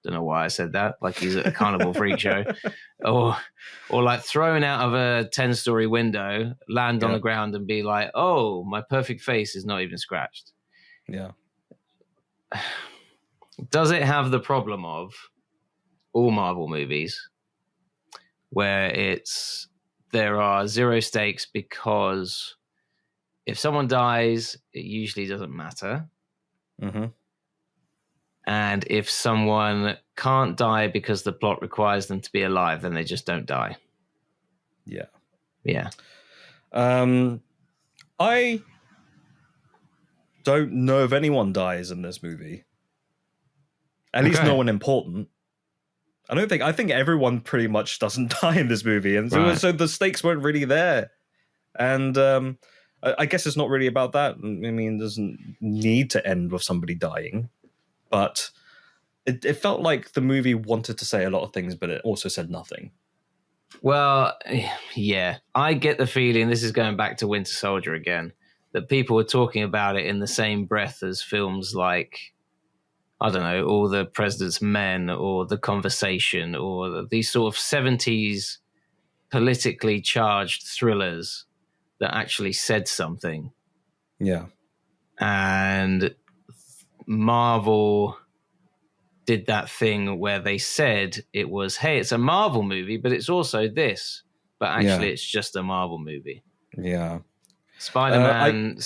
Don't know why I said that. Like he's at a carnival freak show, or like thrown out of a 10-story window, land on the ground, and be like, "Oh, my perfect face is not even scratched." Yeah. Does it have the problem of all Marvel movies where there are zero stakes because if someone dies, it usually doesn't matter. Mm-hmm. And if someone can't die because the plot requires them to be alive, then they just don't die. Yeah. Yeah. I don't know if anyone dies in this movie. At least no one important. I think everyone pretty much doesn't die in this movie. And so the stakes weren't really there. And I guess it's not really about that. I mean, it doesn't need to end with somebody dying. But it felt like the movie wanted to say a lot of things, but it also said nothing. Well, yeah. I get the feeling, this is going back to Winter Soldier again, that people were talking about it in the same breath as films like, I don't know, All the President's Men or The Conversation or these sort of 70s politically charged thrillers that actually said something. Yeah. And Marvel did that thing where they said it was, hey, it's a Marvel movie, but it's also this. But actually, it's just a Marvel movie. Yeah. Spider-Man,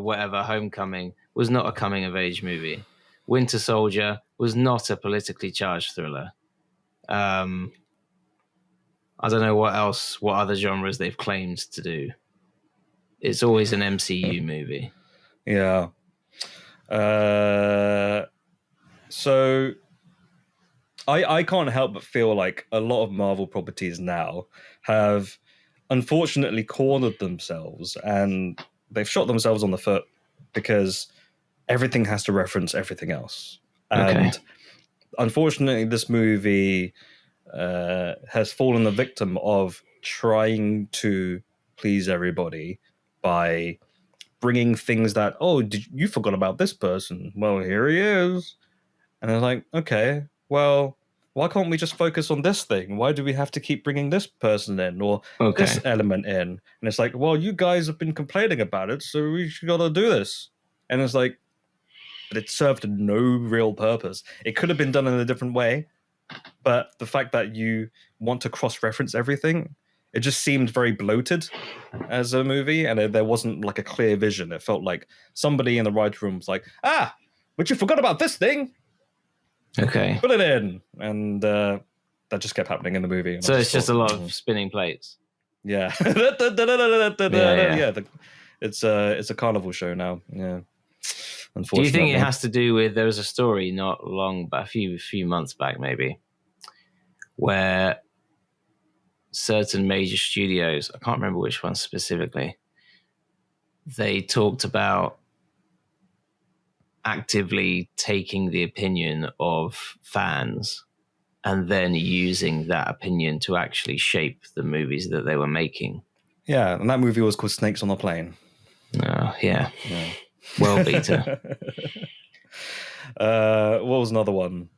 whatever, Homecoming was not a coming-of-age movie. Winter Soldier was not a politically charged thriller. I don't know what other genres they've claimed to do. It's always an MCU movie. Yeah. So I can't help but feel like a lot of Marvel properties now have unfortunately cornered themselves and they've shot themselves on the foot because everything has to reference everything else. And unfortunately, this movie has fallen the victim of trying to please everybody by bringing things that, you forgot about this person. Well, here he is. And they're like, okay, well, why can't we just focus on this thing? Why do we have to keep bringing this person in or this element in? And it's like, well, you guys have been complaining about it, so we got to do this. And it's like, but it served no real purpose. It could have been done in a different way, but the fact that you want to cross-reference everything, it just seemed very bloated as a movie, and there wasn't like a clear vision. It felt like somebody in the writer's room was like, but you forgot about this thing. Okay. Put it in. And that just kept happening in the movie. So it's just a lot of spinning plates. Yeah. It's a carnival show now. Yeah. Do you think it has to do with, there was a story not long, but a few months back maybe, where certain major studios, I can't remember which one specifically, they talked about actively taking the opinion of fans and then using that opinion to actually shape the movies that they were making. Yeah, and that movie was called Snakes on a Plane. Oh, yeah. Well, Peter. What was another one?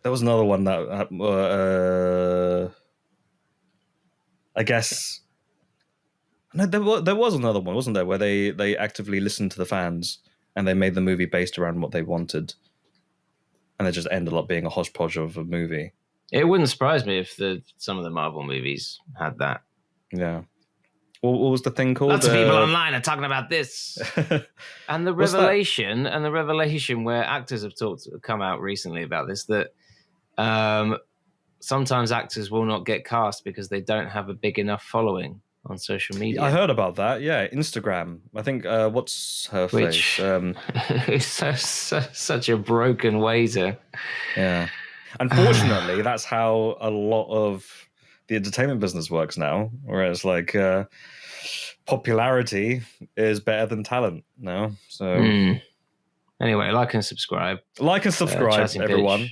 There was another one that I guess No, there was another one, wasn't there, where they actively listened to the fans and they made the movie based around what they wanted, and it just ended up being a hodgepodge of a movie. It wouldn't surprise me if some of the Marvel movies had that. Yeah. What was the thing called? Lots of people online are talking about this. And the revelation where actors have come out recently about this, that sometimes actors will not get cast because they don't have a big enough following on social media. I heard about that. Yeah, Instagram. I think what's her face? It's such a broken waiter. Yeah. Unfortunately, that's how a lot of the entertainment business works now, where it's like popularity is better than talent now. So anyway, like and subscribe. Everyone.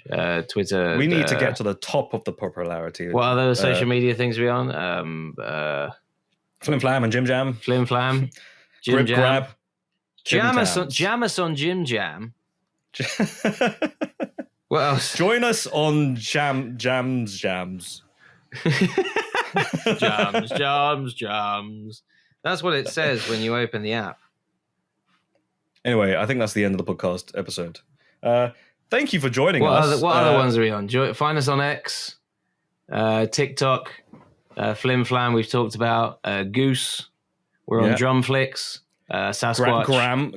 Twitter. We need to get to the top of the popularity. What other social media things are we on? Flim Flam and Jim Jam. Flim Flam. Jim Jam. Grab. Jam us on Jim Jam. What else? Join us on Jams. Jams. That's what it says when you open the app. Anyway, I think that's the end of the podcast episode. Thank you for joining us. What other ones are we on? Find us on X, TikTok, Flim Flam we've talked about, Goose. We're on Drumflix, Sasquatch.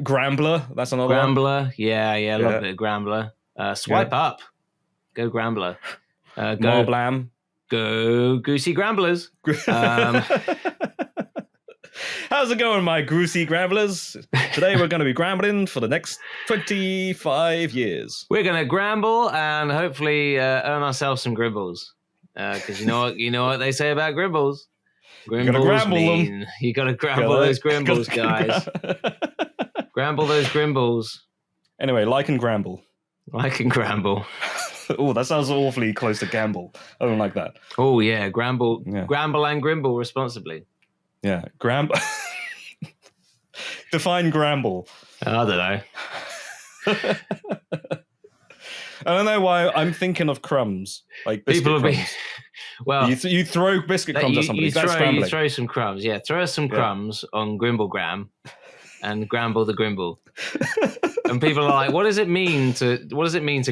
Grambler, that's another one. Grambler, yeah, a little bit of Grambler. Swipe up. Go Grambler. Go Blam. Go Goosey Gramblers. How's it going, my Goosey Gramblers? Today we're going to be grambling for the next 25 years. We're going to gramble and hopefully earn ourselves some gribbles. Because you know what they say about gribbles. You got to gramble them. You got to gramble those grimbles, guys. Gramble those grimbles. Anyway, like and gramble. Like and gramble. Oh, that sounds awfully close to gamble. I don't like that. Oh, yeah. Gramble and grimble responsibly. Yeah. Gramble. Define gramble. I don't know. I don't know why I'm thinking of crumbs. Like biscuit People crumbs. Be... Well, you throw biscuit crumbs at somebody. That's scrambling. You throw some crumbs. Yeah, throw us some crumbs on Grimblegram and gramble the grimble. And people are like, what does it mean to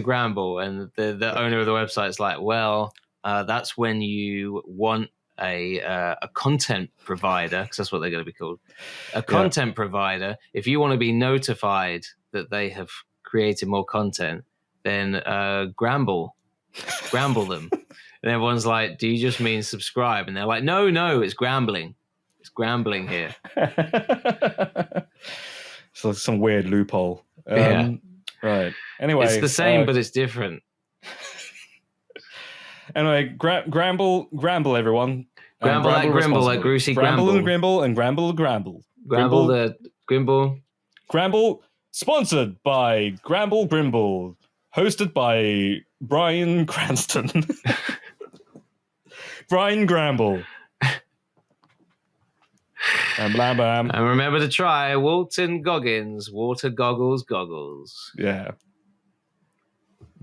gramble? And the owner of the website's like, well, that's when you want a content provider, because that's what they're going to be called, a content provider. If you want to be notified that they have created more content, then gramble them. And everyone's like, do you just mean subscribe? And they're like, no, it's grambling. It's grambling here. So some weird loophole. Right. Anyway, it's the same, but it's different. Anyway, gramble, everyone. Gramble like grimble, like Groosey Gramble. Gramble and grimble and gramble. Gramble the grimble. Gramble, sponsored by Gramble Grimble, hosted by Brian Cranston. Brian Gramble. And blam blam. And remember to try Walton Goggins, water goggles. Yeah.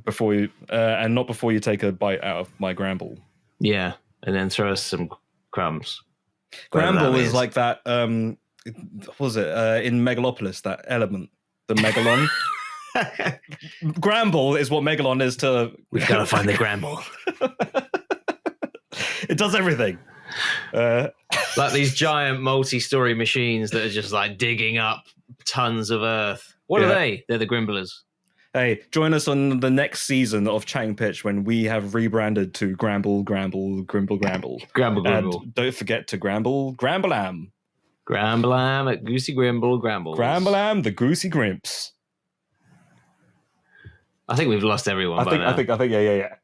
Before you, and not before you take a bite out of my Gramble. Yeah, and then throw us some crumbs. Gramble is like that. What was it in Megalopolis? That element, the Megalon. Gramble is what Megalon is to. We've got to find the Gramble. It does everything. Like these giant multi-story machines that are just like digging up tons of earth. What are they? They're the Grimblers. Hey, join us on the next season of Chatting Pitch when we have rebranded to Grimble. Gramble. And don't forget to Grambleam at Goosey Grimble Grambles. Grambleam, the Goosey Grimps. I think we've lost everyone by now. I think, yeah.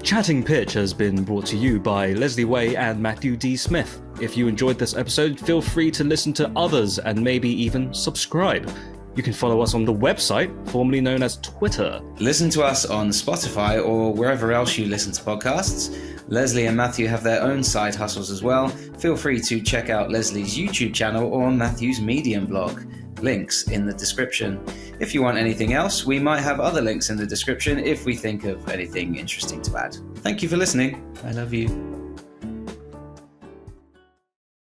Chatting Pitch has been brought to you by Leslie Way and Matthew D. Smith. If you enjoyed this episode, feel free to listen to others and maybe even subscribe. You can follow us on the website, formerly known as Twitter. Listen to us on Spotify or wherever else you listen to podcasts. Leslie and Matthew have their own side hustles as well. Feel free to check out Leslie's YouTube channel or Matthew's Medium blog. Links in the description. If you want anything else, we might have other links in the description if we think of anything interesting to add. Thank you for listening. I love you.